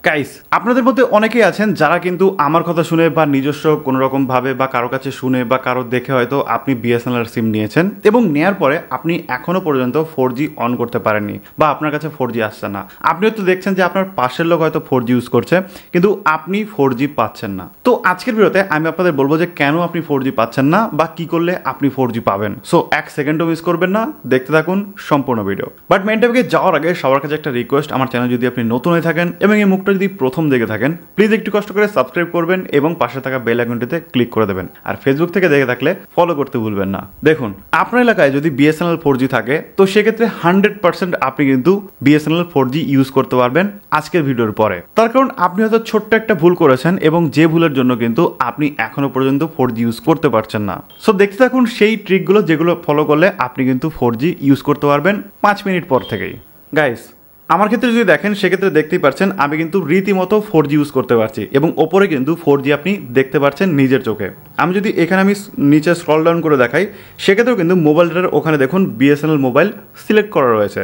Guys, আপনাদের মধ্যে অনেকেই আছেন যারা কিন্তু আমার কথা শুনে বা নিজস্ব কোনো রকম ভাবে বা কারো কাছে শুনে বা কারো দেখে হয়তো আপনি বিএসএনএল সিম নিয়েছেন এবং নেয়ার পরে আপনি এখনো পর্যন্ত 4G অন করতে পারেননি বা আপনার কাছে 4G আসছে না। আপনি হয়তো দেখছেন যে আপনার পাশের লোক হয়তো 4G ইউজ করছে কিন্তু আপনি 4G পাচ্ছেন না। তো আজকের ভিডিওতে আমি আপনাদের বলবো যে কেন আপনি 4G পাচ্ছেন না বা কি করলে আপনি 4G পাবেন। সো এক সেকেন্ডও মিস করবেন না, দেখতে থাকুন সম্পূর্ণ ভিডিও। বাট মেইন টপিকে যাওয়ার আগে সবার কাছে একটা রিকোয়েস্ট, আমার চ্যানেল যদি আপনি নতুন হয়ে থাকেন এবং এই মুখটা যদি প্রথম দেখে থাকেন প্লিজ একটু কষ্ট করে সাবস্ক্রাইব করবেন এবং পাশে থাকা বেল আইকনটিতে ক্লিক করে দেবেন। আর ফেসবুক থেকে দেখে থাকলে ফলো করতে ভুলবেন না। দেখুন, আপনার এলাকায় যদি বিএসএনএল 4G থাকে তো সেক্ষেত্রে 100% আপনি কিন্তু বিএসএনএল 4G ইউজ করতে পারবেন আজকের ভিডিওর পরে। তার কারণ আপনি হয়তো ছোট্ট একটা ভুল করেছেন এবং যে ভুলের জন্য কিন্তু আপনি এখনো পর্যন্ত 4G ইউজ করতে পারছেন না। সো দেখতে থাকুন সেই ট্রিকগুলো যেগুলো ফলো করলে আপনি কিন্তু 4G ইউজ করতে পারবেন 5 মিনিট পর থেকেই। গাইস, আমার ক্ষেত্রে যদি দেখেন সেক্ষেত্রে দেখতেই পাচ্ছেন আমি কিন্তু রীতিমতো 4G ইউজ করতে পারছি এবং ওপরে কিন্তু 4G আপনি দেখতে পাচ্ছেন নিজের চোখে। আমি যদি এখানে আমি নিচে স্ক্রল ডাউন করে দেখাই সেক্ষেত্রেও কিন্তু মোবাইলটার ওখানে দেখুন বিএসএনএল মোবাইল সিলেক্ট করা রয়েছে।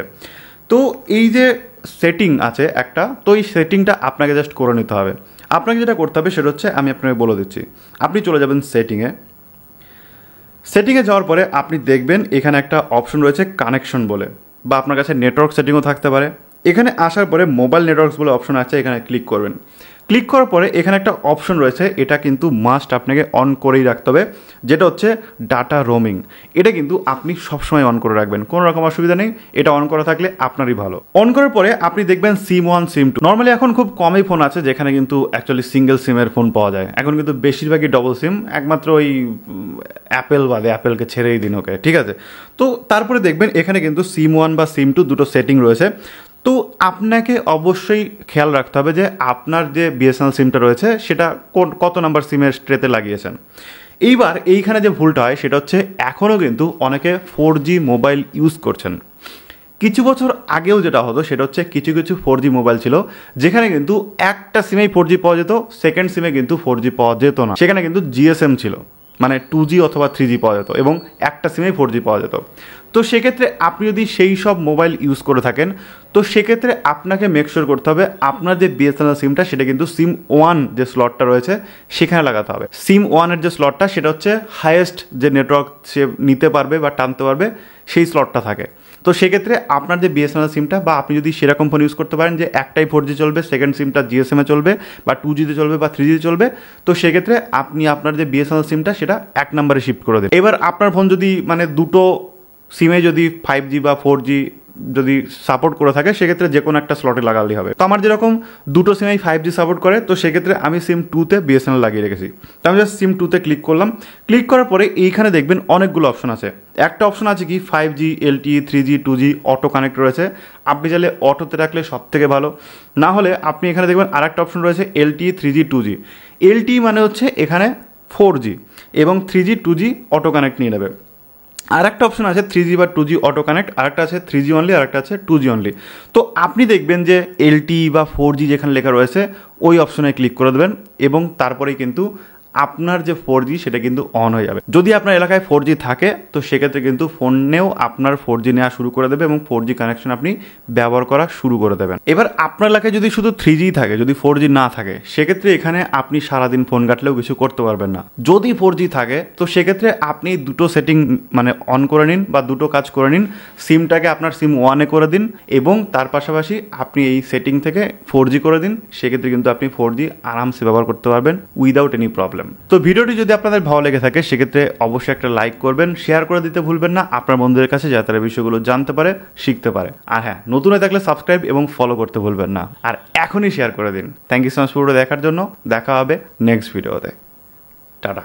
তো এই যে সেটিং আছে একটা, তো এই সেটিংটা আপনাকে জাস্ট করে নিতে হবে। আপনাকে যেটা করতে হবে সেটা হচ্ছে আমি আপনাকে বলে দিচ্ছি। আপনি চলে যাবেন সেটিংয়ে যাওয়ার পরে আপনি দেখবেন এখানে একটা অপশন রয়েছে কানেকশন বলে, বা আপনার কাছে নেটওয়ার্ক সেটিংও থাকতে পারে। এখানে আসার পরে মোবাইল নেটওয়ার্কস বলে অপশন আছে, এখানে ক্লিক করবেন। ক্লিক করার পরে এখানে একটা অপশন রয়েছে, এটা কিন্তু মাস্ট আপনাকে অন করেই রাখতে হবে, যেটা হচ্ছে ডাটা রোমিং। এটা কিন্তু আপনি সবসময় অন করে রাখবেন, কোনো রকম অসুবিধা নেই, এটা অন করা থাকলে আপনারই ভালো। অন করার পরে আপনি দেখবেন সিম 1 সিম 2। নর্মালি এখন খুব কমই ফোন আছে যেখানে কিন্তু অ্যাকচুয়ালি সিঙ্গেল সিমের ফোন পাওয়া যায়। এখন কিন্তু বেশিরভাগই ডবল সিম, একমাত্র ওই অ্যাপেল বাদে, অ্যাপেলকে ছেড়েই দিন ওকে, ঠিক আছে। তো তারপরে দেখবেন এখানে কিন্তু সিম 1 বা সিম 2 দুটো সেটিং রয়েছে। তো আপনাকে অবশ্যই খেয়াল রাখতে হবে যে আপনার যে বিএসএনএল সিমটা রয়েছে সেটা কত নাম্বার সিমের ট্রেতে লাগিয়েছেন। এইবার এইখানে যে ভুলটা হয় সেটা হচ্ছে এখনও কিন্তু অনেকে 4G মোবাইল ইউজ করছেন। কিছু বছর আগেও যেটা হতো সেটা হচ্ছে কিছু কিছু 4G মোবাইল ছিল যেখানে কিন্তু একটা সিমেই 4G পাওয়া যেত, সেকেন্ড সিমে কিন্তু 4G পাওয়া যেত না। সেখানে কিন্তু জিএসএম ছিল, মানে 2G অথবা 3G পাওয়া যেত এবং একটা সিমেই 4G পাওয়া যেত। তো সেক্ষেত্রে আপনি যদি সেই সব মোবাইল ইউজ করে থাকেন তো সেক্ষেত্রে আপনাকে মেকশিওর করতে হবে আপনার যে বিএসএনএল সিমটা সেটা কিন্তু সিম 1 যে স্লটটা রয়েছে সেখানে লাগাতে হবে। সিম 1-এর যে স্লটটা সেটা হচ্ছে হাইয়েস্ট যে নেটওয়ার্ক সে নিতে পারবে বা টানতে পারবে সেই স্লটটা থাকে। তো সেক্ষেত্রে আপনার যে বিএসএনএল সিমটা, বা আপনি যদি সেরকম ফোন ইউজ করতে পারেন যে একটাই 4G চলবে, সেকেন্ড সিমটা জিএসএমে চলবে বা 2Gতে চলবে বা 3Gতে চলবে, তো সেক্ষেত্রে আপনি আপনার যে বিএসএনএল সিমটা সেটা 1 নম্বরে শিফট করে দেন। এবার আপনার ফোন যদি মানে দুটো সিমে যদি 5G বা 4G যদি সাপোর্ট করে থাকে সেক্ষেত্রে যে কোনো একটা স্লটে লাগালেই হবে। তো আমার যেরকম দুটো সিমেই 5G সাপোর্ট করে তো সেক্ষেত্রে আমি সিম 2তে বিএসএনএল লাগিয়ে রেখেছি। তো আমি জাস্ট সিম 2তে ক্লিক করলাম। ক্লিক করার পরে এইখানে দেখবেন অনেকগুলো অপশন আছে। একটা অপশন আছে কি 5G, LTE, 3G, 2G auto connect রয়েছে। আপনি চাইলে অটোতে রাখলে সব থেকে ভালো, না হলে আপনি এখানে দেখবেন আর একটা অপশন রয়েছে LTE, 3G, 2G। LTE মানে হচ্ছে এখানে 4G এবং 3G, 2G অটো কানেক্ট নিয়ে নেবে। আর একটা অপশন আছে 3G বা 2G অটো কানেক্ট, আর একটা আছে 3G অনলি, আর একটা আছে 2G অনলি। তো আপনি দেখবেন যে LTE বা 4G যেখানে লেখা রয়েছে ওই অপশনে ক্লিক করে দেবেন এবং তারপরেই কিন্তু আপনার যে 4G সেটা কিন্তু অন হয়ে যাবে। যদি আপনার এলাকায় 4G থাকে তো সেক্ষেত্রে কিন্তু ফোনেও আপনার 4G নেওয়া শুরু করে দেবে এবং 4G কানেকশন আপনি ব্যবহার করা শুরু করে দেবেন। এবার আপনার এলাকায় যদি শুধু 3G থাকে, যদি 4G না থাকে, সেক্ষেত্রে এখানে আপনি সারাদিন ফোন ঘাটলেও কিছু করতে পারবেন না। যদি 4G থাকে তো সেক্ষেত্রে আপনি দুটো সেটিং মানে অন করে নিন বা দুটো কাজ করে নিন। সিমটাকে আপনার সিম 1-এ করে দিন এবং তার পাশাপাশি আপনি এই সেটিং থেকে 4G করে দিন। সেক্ষেত্রে কিন্তু আপনি 4G আরামসে ব্যবহার করতে পারবেন উইদাউট এনি প্রবলেম। তো ভিডিওটি যদি আপনাদের ভালো লেগে থাকে সেক্ষেত্রে অবশ্যই একটা লাইক করবেন, শেয়ার করে দিতে ভুলবেন না আপনার বন্ধুদের কাছে, যাতে তারা বিষয়গুলো জানতে পারে, শিখতে পারে। আর হ্যাঁ, নতুন হয়ে থাকলে সাবস্ক্রাইব এবং ফলো করতে ভুলবেন না, আর এখনই শেয়ার করে দিন। Thank you so much video দেখার জন্য। দেখা হবে নেক্সট ভিডিওতে। টাটা।